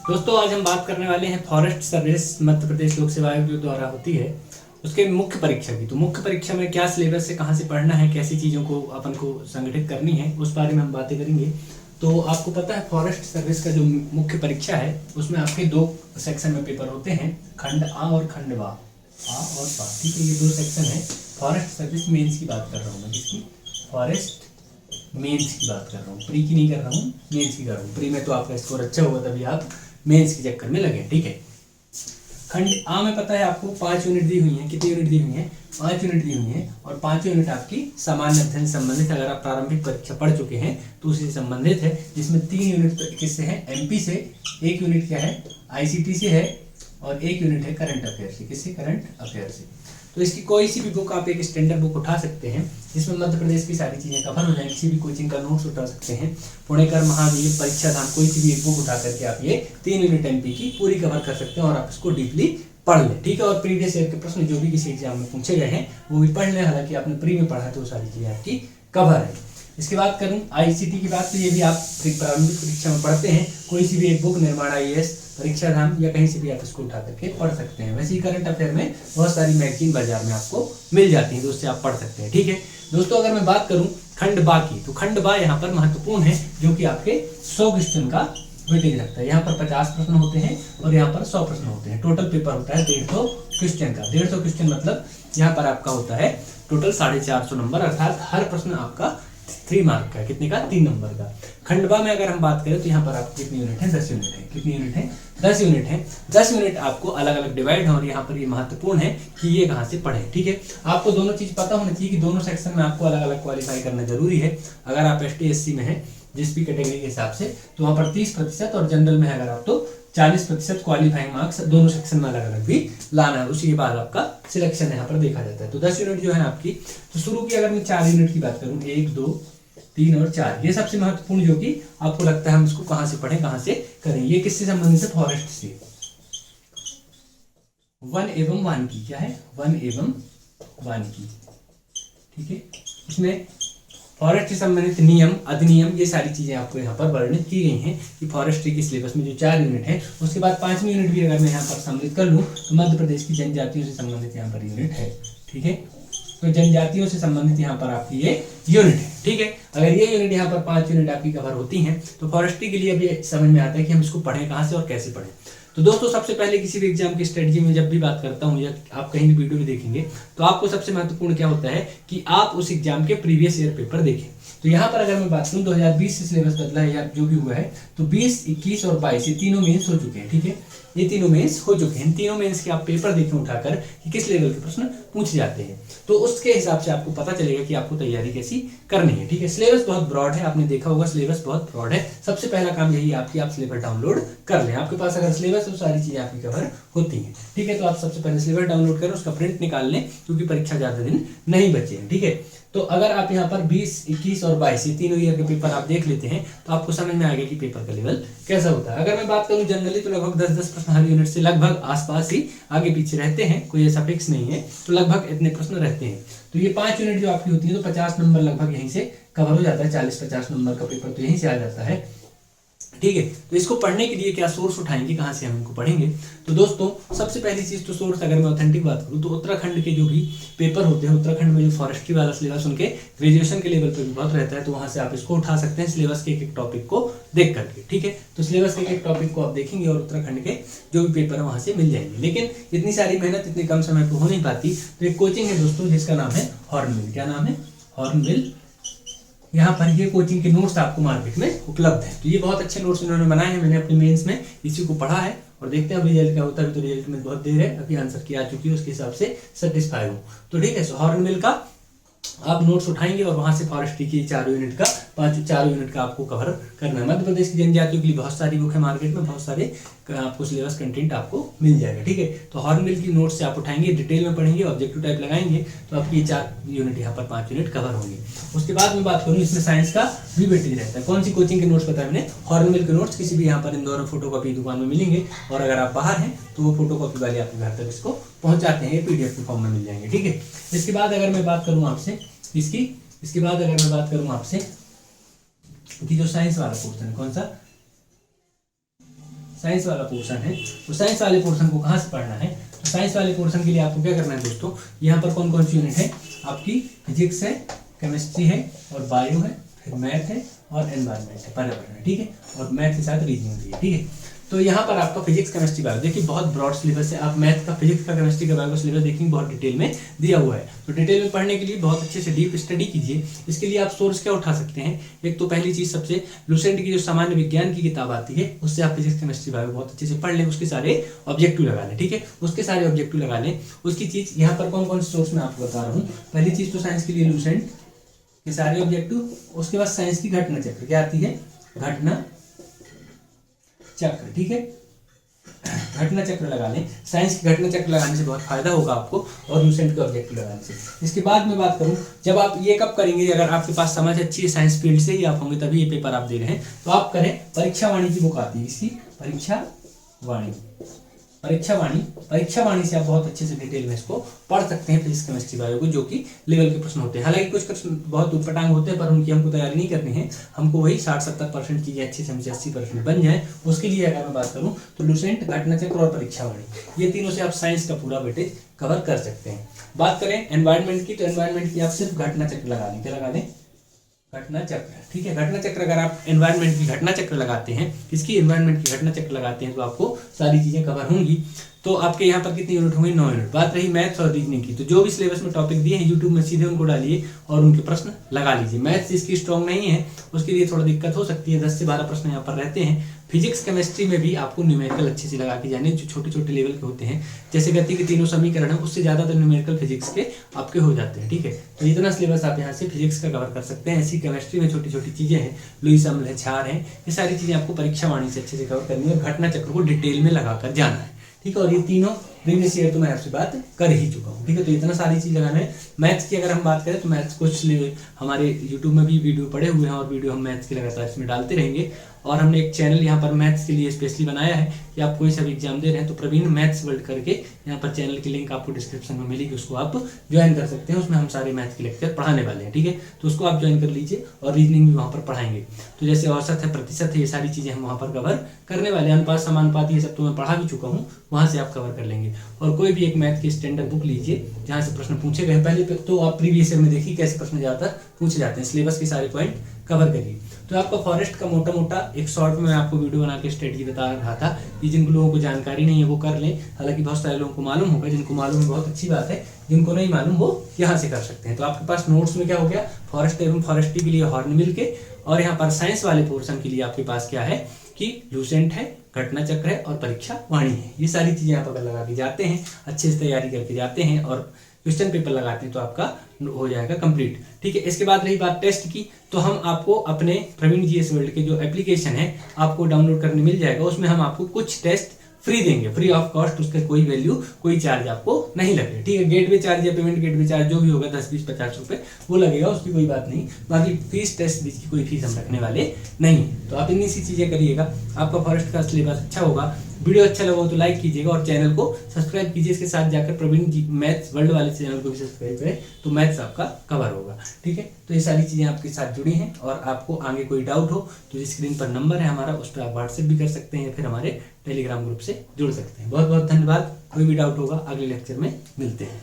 दोस्तों आज हम बात करने वाले हैं फॉरेस्ट सर्विस मध्य प्रदेश लोक सेवा आयोग जो द्वारा होती है उसके मुख्य परीक्षा की। तो मुख्य परीक्षा में क्या सिलेबस है, कहाँ से पढ़ना है, कैसी चीज़ों को अपन को संगठित करनी है, उस बारे में हम बातें करेंगे। तो आपको पता है फॉरेस्ट सर्विस का जो मुख्य परीक्षा है उसमें आपके दो सेक्शन में पेपर होते हैं, खंड आ और खंड बा, आ और बा। ठीक है, ये दो सेक्शन है। फॉरेस्ट सर्विस मेंस की बात कर रहा हूँ मैं, किसकी? फॉरेस्ट मेंस की बात कर रहा हूँ, प्री की नहीं कर रहा हूँ, मेंस की कर रहा हूँ। प्री में तो आपका स्कोर अच्छा होगा तभी आप मेंस के चक्कर में लगे। ठीक है, खंड आ में पता है आपको 5 यूनिट दी हुई है। कितनी यूनिट दी हुई है? 5 यूनिट दी हुई है। और 5 यूनिट आपकी सामान्य अध्ययन से संबंधित, अगर आप प्रारंभिक परीक्षा पढ़ चुके हैं तो उसी से संबंधित है, जिसमें 3 यूनिट तो किससे है? एमपी से, 1 यूनिट क्या है? आईसीटी से है, और 1 यूनिट है करंट अफेयर से। किससे? करंट अफेयर से। तो इसकी कोई सी भी बुक आप एक स्टैंडर्ड बुक उठा सकते हैं जिसमें मध्य प्रदेश की सारी चीज़ें कवर हो जाए। किसी भी कोचिंग का नोट्स उठा सकते हैं, पुणेकर, महावीर, परीक्षा धाम, कोई सी भी एक बुक उठा करके आप ये 3 यूनिट एमपी की पूरी कवर कर सकते हैं और आप इसको डीपली पढ़ लें। ठीक है, और प्रीवियस ईयर के प्रश्न जो भी किसी एग्जाम में पूछे गए हैं वो भी पढ़ लें। हालांकि आपने प्री में पढ़ा है तो वो सारी चीज़ें आपकी कवर है। इसके बाद करूं आईसीटी की बात, तो ये भी आप प्रारंभिक परीक्षा में पढ़ते हैं। कोई सी भी एक बुक, निर्माण आईएएस, परीक्षा धाम, या कहीं से भी आप इसको उठा करके पढ़ सकते हैं। वैसे ही करंट अफेयर में बहुत सारी मैगजीन बाजार में आपको मिल जाती हैं, तो उससे आप पढ़ सकते हैं। ठीक है दोस्तों, अगर मैं बात करूं खंड बा की, तो खंड बा यहाँ पर महत्वपूर्ण है, जो कि आपके 100 क्वेश्चन का वेटेज रखता है। यहाँ पर 50 प्रश्न होते हैं और यहाँ पर 100 प्रश्न होते हैं। टोटल पेपर होता है 150 क्वेश्चन का। 150 क्वेश्चन मतलब यहाँ पर आपका होता है टोटल 450 नंबर, अर्थात हर प्रश्न आपका 3 मार्क का है। कितने का? 3 नंबर का। खंडवा में अगर हम बात करें तो यहाँ पर आपको कितनी यूनिट है? 10 यूनिट है। कितनी यूनिट है? 10 यूनिट है। 10 यूनिट आपको अलग अलग डिवाइड है, और यहाँ पर ये महत्वपूर्ण है कि ये कहाँ से पढ़े। ठीक है, आपको दोनों चीज पता होना चाहिए कि दोनों सेक्शन में आपको अलग अलग क्वालिफाई करना जरूरी है। अगर आप ST SC में है जिस भी कैटेगरी के हिसाब से, तो वहाँ पर 30%, और जनरल में है अगर आप तो 40% क्वालिफाइंग मार्क्स दोनों सेक्शन में अलग अलग भी लाना है। उसी के बाद आपका सिलेक्शन यहाँ पर देखा जाता है। तो 10 यूनिट जो है आपकी, तो शुरू की अगर मैं 4 यूनिट की बात करूँ, 1, 2, 3 और 4, ये सबसे महत्वपूर्ण, जो कि आपको लगता है हम इसको कहाँ से पढ़ें, कहाँ से करें। ये किससे संबंधित है? फॉरेस्ट से। वन एवं वानिकी, क्या है? वन एवं वानिकी। ठीक है, इसमें फॉरेस्ट से संबंधित नियम, अधिनियम, ये सारी चीजें आपको यहाँ पर वर्णित की गई हैं कि फॉरेस्ट्री के सिलेबस में जो 4 यूनिट है। उसके बाद 5वीं यूनिट भी अगर मैं यहाँ पर सम्मिलित कर लूँ तो मध्य प्रदेश की जनजातियों से संबंधित यहाँ पर यूनिट है। ठीक है, तो जनजातियों से संबंधित यहाँ पर आपकी ये यूनिट है। ठीक है, अगर ये यूनिट यहाँ पर 5 यूनिट आपकी कवर होती हैं तो फॉरेस्ट्री के लिए अब ये समझ में आता है कि हम इसको पढ़ें कहाँ से और कैसे पढ़ें। तो दोस्तों सबसे पहले किसी भी एग्जाम की स्ट्रेटजी में जब भी बात करता हूँ, या आप कहीं भी वीडियो भी देखेंगे, तो आपको सबसे महत्वपूर्ण क्या होता है कि आप उस एग्जाम के प्रीवियस ईयर पेपर देखें। तो यहाँ पर अगर मैं बात करूँ 2020 से सिलेबस बदला है या जो भी हुआ है, तो 20, 21 और 22 ये तीनों मेंस हो चुके हैं। ठीक है, ये तीनों मेंस हो चुके हैं। इन तीनों मेंस के आप पेपर देखें उठाकर कि किस लेवल के प्रश्न पूछे जाते हैं, तो उसके हिसाब से आपको पता चलेगा कि आपको तैयारी कैसी करनी है। ठीक है, सिलेबस बहुत ब्रॉड है, आपने देखा होगा सिलेबस बहुत ब्रॉड है। सबसे पहला काम यही आपकी, आप सिलेबस डाउनलोड कर लें। आपके पास अगर सिलेबस तो सारी चीजें आपकी कवर होती हैं। ठीक है, तो आप सबसे पहले सिलेबस डाउनलोड करें, उसका प्रिंट निकाल लें, क्योंकि परीक्षा ज्यादा दिन नहीं बचे हैं। ठीक है, तो अगर आप यहाँ पर 20, 21 और 22 ये तीनों ईयर के पेपर आप देख लेते हैं तो आपको समझ में आएगा कि पेपर का लेवल कैसा होता है। अगर मैं बात करूँ जनरली, तो लगभग 10-10 प्रश्न हर यूनिट से लगभग आसपास ही आगे पीछे रहते हैं, कोई ऐसा फिक्स नहीं है, तो लगभग इतने प्रश्न रहते हैं। तो ये 5 यूनिट जो आपकी होती है तो 50 नंबर लगभग यहीं से कवर हो जाता है। 40-50 नंबर का पेपर तो यहीं से आ जाता है। ठीक है, तो इसको पढ़ने के लिए क्या सोर्स उठाएंगे, कहाँ से हम इनको पढ़ेंगे? तो दोस्तों सबसे पहली चीज तो सोर्स, अगर मैं ऑथेंटिक बात करूँ तो उत्तराखंड के जो भी पेपर होते हैं, उत्तराखंड में जो फॉरेस्ट्री वाला सिलेबस उनके ग्रेजुएशन के लेवल पे भी बहुत रहता है, तो वहां से आप इसको उठा सकते हैं सिलेबस के एक टॉपिक को देख करके। ठीक है, तो सिलेबस के एक टॉपिक को आप देखेंगे और उत्तराखंड के जो भी पेपर है वहां से मिल जाएंगे। लेकिन इतनी सारी मेहनत इतने कम समय पर हो नहीं पाती, तो एक कोचिंग है दोस्तों जिसका नाम है हॉर्नबिल। क्या नाम है? हॉर्नबिल। यहाँ पर ये कोचिंग के नोट्स आपको मार्केट में उपलब्ध है। तो ये बहुत अच्छे नोट्स इन्होंने बनाए हैं, मैंने अपने मेंस में इसी को पढ़ा है, और देखते हैं अब रिजल्ट क्या होता है। अभी तो रिजल्ट में बहुत देर है, अभी आंसर की आ चुकी है, उसके हिसाब से सेटिस्फाई हो। तो ठीक है, सो हॉर्नबिल का आप नोट्स उठाएंगे और वहां से फॉरेस्ट्री की 4 यूनिट का 4 यूनिट का आपको कवर करना है। मध्य प्रदेश की जनजातियों के लिए बहुत सारी बुक है मार्केट में, बहुत सारे आपको सिलेबस कंटेंट आपको मिल जाएगा। ठीक है, तो हॉर्नबिल की नोट्स से आप उठाएंगे, डिटेल में पढ़ेंगे, ऑब्जेक्टिव टाइप लगाएंगे, तो आपकी 4 यूनिट यहाँ पर 5 यूनिट कवर होंगे। उसके बाद मैं बात करूँ, इसमें साइंस का भी वेटेज रहता है। कौन सी कोचिंग के नोट्स बताया मैंने? हॉर्नबिल के नोट्स किसी भी यहाँ पर इंदौर में फोटोकॉपी दुकान में मिलेंगे, और अगर आप बाहर हैं तो वो फोटोकॉपी वाले आपके घर तक इसको पहुंचाते हैं, PDF के फॉर्म में मिल जाएंगे। ठीक है, इसके बाद अगर मैं बात करूँ आपसे इसके बाद अगर मैं बात करूं आपसे कि जो साइंस वाला पोर्शन है, कौन सा? साइंस वाला पोर्शन है, तो साइंस वाले पोर्शन को कहाँ से पढ़ना है, तो साइंस वाले पोर्शन के लिए आपको क्या करना है दोस्तों, यहाँ पर कौन कौन सी यूनिट है आपकी, फिजिक्स है, केमिस्ट्री है और बायो है, फिर मैथ है और एनवायरनमेंट है, पर्यावरण है, ठीक है, और मैथ के साथ रीजनिंग भी है, ठीक है। तो यहाँ पर आपका फिजिक्स केमिस्ट्री बायो देखिए बहुत ब्रॉड सिलेबस है, आप मैथ का, फिजिक्स का, केमिस्ट्री का, बायो का सिलेबस देखेंगे बहुत डिटेल में दिया हुआ है। तो डिटेल में पढ़ने के लिए बहुत अच्छे से डीप स्टडी कीजिए। इसके लिए आप सोर्स क्या उठा सकते हैं, एक तो पहली चीज सबसे लुसेंट की जो सामान्य विज्ञान की किताब आती है उससे आप फिजिक्स केमिस्ट्री बायो बहुत अच्छे से पढ़ लें, उसके सारे ऑब्जेक्टिव लगा लें, ठीक है, उसके सारे ऑब्जेक्टिव लगा लें। उसकी चीज यहाँ पर कौन कौन से सोर्स मैं आपको बता रहा हूँ। पहली चीज तो साइंस के लिए लुसेंट के सारे ऑब्जेक्टिव, उसके बाद साइंस की घटना चक्र क्या आती है, घटना चक्र, ठीक है, घटना चक्र लगा लें। साइंस की घटना चक्र लगाने से बहुत फायदा होगा आपको, और लुसेंट के ऑब्जेक्टिव लगाने से। इसके बाद मैं बात करूं, जब आप ये कब करेंगे, अगर आपके पास समझ अच्छी है, साइंस फील्ड से ही आप होंगे तभी ये पेपर आप दे रहे हैं, तो आप करें परीक्षा वाणी की बुक आती है, इसकी परीक्षा वाणी, परीक्षा वाणी से आप बहुत अच्छे से डिटेल में इसको पढ़ सकते हैं फिजिक्स केमिस्ट्री बायो को, जो कि लेवल के प्रश्न होते हैं। हालांकि कुछ प्रश्न बहुत उटपटांग होते हैं, पर उनकी हमको तैयारी नहीं करनी है, हमको वही 60-70% चीजें अच्छे से हमसे 80% बन जाए, उसके लिए अगर मैं बात करूं तो लुसेंट, घटना चक्र और परीक्षा वाणी, ये तीनों से आप साइंस का पूरा वेटेज कवर कर सकते हैं। बात करें एनवायरनमेंट की, तो एनवायरनमेंट की आप सिर्फ घटना चक्र लगा लें, क्या लगा लें, घटना चक्र, ठीक है। घटना चक्र अगर आप एनवायरनमेंट की घटना चक्र लगाते हैं, किसकी, एनवायरनमेंट की घटना चक्र लगाते हैं, तो आपको सारी चीजें कवर होंगी। तो आपके यहाँ पर कितनी यूनिट होंगे, 9 यूनिट। बात रही मैथ्स और रीजनिंग की, तो जो भी सिलेबस में टॉपिक दिए हैं यूट्यूब में सीधे उनको डालिए और उनके प्रश्न लगा लीजिए। मैथ्स इसकी स्ट्रॉन्ग नहीं है, उसके लिए थोड़ा दिक्कत हो सकती है, 10 से 12 प्रश्न यहाँ पर रहते हैं। फिजिक्स केमिस्ट्री में भी आपको न्यूमेरिकल अच्छे से लगा के जाने, जो छोटे छोटे लेवल के होते हैं, जैसे गति के तीनों समीकरण है, उससे ज़्यादातर न्यूमेरिकल फिजिक्स के आपके हो जाते हैं, ठीक है। तो इतना सिलेबस आप यहाँ से फिजिक्स का कवर कर सकते हैं। ऐसी केमिस्ट्री में छोटी छोटी चीज़ें हैं, लुईस अम्ल है, क्षार है, ये सारी चीज़ें आपको परीक्षा वाणी से अच्छे से कवर करनी है, और घटना चक्र को डिटेल में लगाकर जाना है, ठीक है। और ये तीनों प्रीवियस ईयर तो मैं आपसे बात कर ही चुका हूँ, ठीक है। तो इतना सारी चीज़ लगाना है। मैथ्स की अगर हम बात करें तो मैथ्स कुछ हमारे यूट्यूब में भी वीडियो पड़े हुए हैं, और वीडियो हम मैथ्स की लगातार इसमें डालते रहेंगे। और हमने एक चैनल यहाँ पर मैथ्स के लिए स्पेशली बनाया है कि आप कोई सा भी एग्जाम दे रहे हैं तो प्रवीण मैथ्स वर्ल्ड करके यहाँ पर चैनल की लिंक आपको डिस्क्रिप्शन में मिलेगी, उसको आप ज्वाइन कर सकते हैं। उसमें हम सारे मैथ्स के लेक्चर पढ़ाने वाले हैं, ठीक है। तो उसको आप ज्वाइन कर लीजिए, और रीजनिंग भी वहाँ पर पढ़ाएंगे। तो जैसे औसत है, प्रतिशत है, ये सारी चीज़ें हम वहाँ पर कवर करने वाले हैं। अनुपात, समानुपात, ये सब तो मैं पढ़ा भी चुका हूँ, वहाँ से आप कवर कर लेंगे। और कोई भी एक मैथ की स्टैंडर्ड बुक लीजिए जहाँ से प्रश्न पूछे गए, पहले तो आप प्रीवियस ईयर में देखिए कैसे प्रश्न ज़्यादातर पूछे जाते हैं, सिलेबस के सारे पॉइंट कवर करिए। तो आपका फॉरेस्ट का मोटा मोटा एक शॉर्ट में मैं आपको वीडियो बना के स्ट्रेटजी बता रहा था कि जिन लोगों को जानकारी नहीं है वो कर लें। हालांकि बहुत सारे लोगों को मालूम होगा, जिनको मालूम है बहुत अच्छी बात है, जिनको नहीं मालूम वो यहाँ से कर सकते हैं। तो आपके पास नोट्स में क्या हो गया, फॉरेस्ट एवं फॉरेस्ट्री के लिए हॉर्न मिल के, और यहाँ पर साइंस वाले पोर्शन के लिए आपके पास क्या है कि लुसेंट है, घटना चक्र है और परीक्षा वाणी है। ये सारी चीजें आप अगर लगा के जाते हैं, अच्छे से तैयारी करके जाते हैं और क्वेश्चन पेपर लगाते हैं, तो आपका हो जाएगा कंप्लीट, ठीक है। इसके बाद रही बात टेस्ट की, तो हम आपको अपने प्रवीण जीएस वर्ल्ड के जो एप्लीकेशन है आपको डाउनलोड करने मिल जाएगा। उसमें हम आपको कुछ टेस्ट फ्री देंगे, फ्री ऑफ कॉस्ट, उसका कोई वैल्यू, कोई चार्ज आपको नहीं लगेगा, ठीक है। गेटवे चार्ज या पेमेंट गेटवे चार्ज जो भी होगा 10, 20, 50 रुपए वो लगेगा, उसकी कोई बात नहीं। बाकी फीस, टेस्ट फीस की कोई फीस हम रखने वाले नहीं। तो आप इन्हीं सी चीजें करिएगा, आपका फॉरेस्ट का सिलेबस अच्छा होगा। वीडियो अच्छा लगा हो तो लाइक कीजिएगा और चैनल को सब्सक्राइब कीजिए। इसके साथ जाकर प्रवीण जी मैथ्स वर्ल्ड वाले चैनल को भी सब्सक्राइब करें, तो मैथ्स आपका कवर होगा, ठीक है। तो ये सारी चीज़ें आपके साथ जुड़ी हैं, और आपको आगे कोई डाउट हो तो स्क्रीन पर नंबर है हमारा, उस पर आप व्हाट्सएप भी कर सकते हैं, या फिर हमारे टेलीग्राम ग्रुप से जुड़ सकते हैं। बहुत बहुत धन्यवाद। कोई भी डाउट होगा अगले लेक्चर में मिलते हैं।